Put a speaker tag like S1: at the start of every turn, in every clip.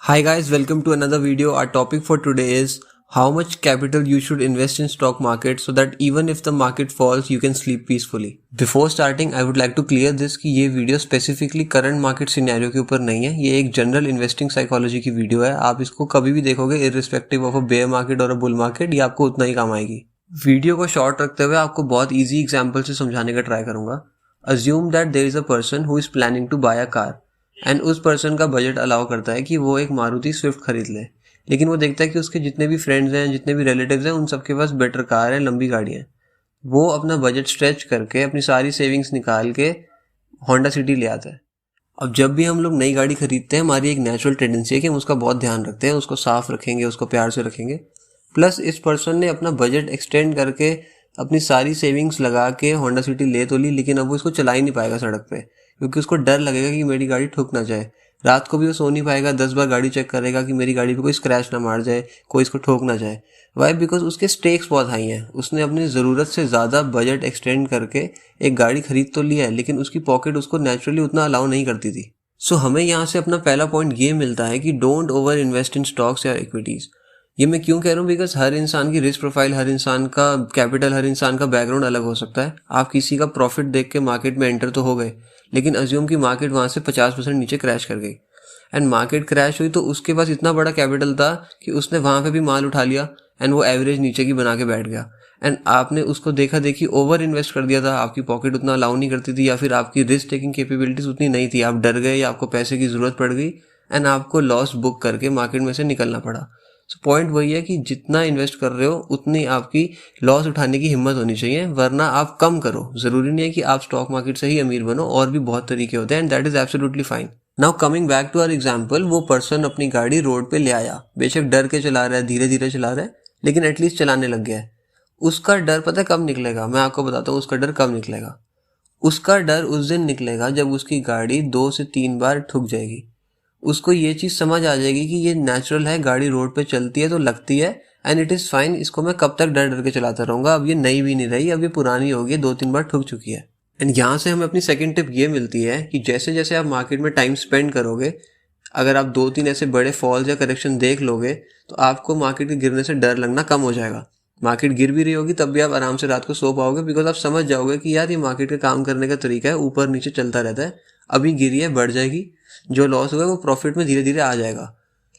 S1: Hi guys, welcome to another video. Our topic for today is how much capital you should invest in stock market so that even if the market falls, you can sleep peacefully. Before starting, I would like to clear this कि ये video specifically current market scenario के ऊपर नहीं है. ये एक general investing psychology की video है. आप इसको कभी भी देखोगे irrespective of a bear market और अ बुल मार्केट, ये आपको उतना ही काम आएगी. वीडियो को शॉर्ट रखते हुए आपको बहुत ईजी एग्जाम्पल से समझाने का ट्राई करूंगा. Assume that there is a person who is planning to buy a car. And उस पर्सन का बजट अलाउ करता है कि वो एक मारुति स्विफ्ट खरीद ले, लेकिन वो देखता है कि उसके जितने भी फ्रेंड्स हैं, जितने भी रिलेटिव्स हैं, उन सबके पास बेटर कार है, लंबी गाड़ियाँ. वो अपना बजट स्ट्रेच करके अपनी सारी सेविंग्स निकाल के होंडा सिटी ले आता है. अब जब भी हम लोग नई गाड़ी खरीदते हैं, हमारी एक नेचुरल टेंडेंसी है कि हम उसका बहुत ध्यान रखते हैं, उसको साफ रखेंगे, उसको प्यार से रखेंगे. प्लस इस पर्सन ने अपना बजट एक्सटेंड करके अपनी सारी सेविंग्स लगा के होंडा सिटी ले तो ली, लेकिन अब वो इसको चला ही नहीं पाएगा सड़क पे, क्योंकि उसको डर लगेगा कि मेरी गाड़ी ठुक ना जाए. रात को भी वो सो नहीं पाएगा, 10 बार गाड़ी चेक करेगा कि मेरी गाड़ी पे कोई स्क्रैच ना मार जाए, कोई इसको ठोक ना जाए. वाई? बिकॉज उसके स्टेक्स बहुत हाई हैं. उसने अपनी ज़रूरत से ज़्यादा बजट एक्सटेंड करके एक गाड़ी खरीद तो लिया है, लेकिन उसकी पॉकेट उसको नेचुरली उतना अलाउ नहीं करती थी. सो हमें यहाँ से अपना पहला पॉइंट ये मिलता है कि don't over invest in stocks या इक्विटीज़. ये मैं क्यों कह रहा हूँ? बिकॉज हर इंसान की रिस्क प्रोफाइल, हर इंसान का कैपिटल, हर इंसान का बैकग्राउंड अलग हो सकता है. आप किसी का प्रॉफिट देख के मार्केट में एंटर तो हो गए, लेकिन अज्यूम कि मार्केट वहाँ से 50% नीचे क्रैश कर गई एंड मार्केट क्रैश हुई, तो उसके पास इतना बड़ा कैपिटल था कि उसने वहाँ पे भी माल उठा लिया एंड वो एवरेज नीचे की बना के बैठ गया. एंड आपने उसको देखा देखी ओवर इन्वेस्ट कर दिया था. आपकी पॉकेट उतना अलाउ नहीं करती थी, या फिर आपकी रिस्क टेकिंग कैपेबिलिटीज उतनी नहीं थी. आप डर गए या आपको पैसे की ज़रूरत पड़ गई एंड आपको लॉस बुक करके मार्केट में से निकलना पड़ा. सो पॉइंट वही है कि जितना इन्वेस्ट कर रहे हो उतनी आपकी लॉस उठाने की हिम्मत होनी चाहिए, वरना आप कम करो. ज़रूरी नहीं है कि आप स्टॉक मार्केट से ही अमीर बनो, और भी बहुत तरीके होते हैं and that is absolutely fine. Now coming back to our example, वो पर्सन अपनी गाड़ी रोड पे ले आया, बेशक डर के चला रहा है, धीरे धीरे चला रहा है, लेकिन एटलीस्ट चलाने लग गया है. उसका डर पता है कब निकलेगा? मैं आपको बताता हूँ उसका डर कब निकलेगा. उसका डर उस दिन निकलेगा जब उसकी गाड़ी 2 से 3 बार ठुक जाएगी. उसको ये चीज़ समझ आ जाएगी कि ये नेचुरल है, गाड़ी रोड पे चलती है तो लगती है एंड इट इज़ फाइन. इसको मैं कब तक डर डर के चलाता रहूँगा? अब ये नई भी नहीं रही, अब ये पुरानी होगी, 2-3 बार ठुक चुकी है. एंड यहाँ से हमें अपनी सेकंड टिप ये मिलती है कि जैसे जैसे आप मार्केट में टाइम स्पेंड करोगे, अगर आप 2-3 ऐसे बड़े फॉल्स या करेक्शन देख लोगे, तो आपको मार्केट के गिरने से डर लगना कम हो जाएगा. मार्केट गिर भी रही होगी तब भी आप आराम से रात को सो पाओगे, बिकॉज आप समझ जाओगे कि यार ये मार्केट का काम करने का तरीका है, ऊपर नीचे चलता रहता है. अभी गिरी है, बढ़ जाएगी, जो लॉस होगा वो प्रॉफिट में धीरे धीरे आ जाएगा.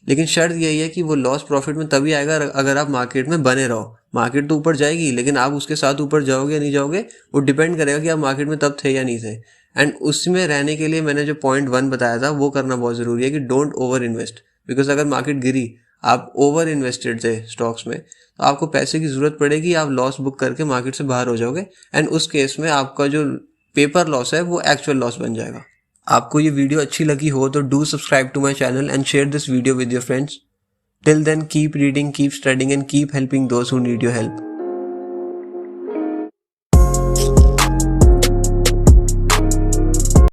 S1: लेकिन शर्त यही है कि वो लॉस प्रॉफिट में तभी आएगा अगर आप मार्केट में बने रहो. मार्केट तो ऊपर जाएगी, लेकिन आप उसके साथ ऊपर जाओगे या नहीं जाओगे, वो डिपेंड करेगा कि आप मार्केट में तब थे या नहीं थे. एंड उसमें रहने के लिए मैंने जो पॉइंट 1 बताया था वो करना बहुत ज़रूरी है कि डोंट ओवर इन्वेस्ट. बिकॉज अगर मार्केट गिरी, आप ओवर इन्वेस्टेड थे स्टॉक्स में, तो आपको पैसे की ज़रूरत पड़ेगी, आप लॉस बुक करके मार्केट से बाहर हो जाओगे एंड उस केस में आपका जो पेपर लॉस है वो एक्चुअल लॉस बन जाएगा. आपको ये वीडियो अच्छी लगी हो तो do subscribe to my channel and share this video with your friends. Till then keep reading, keep studying and keep helping those who need your help.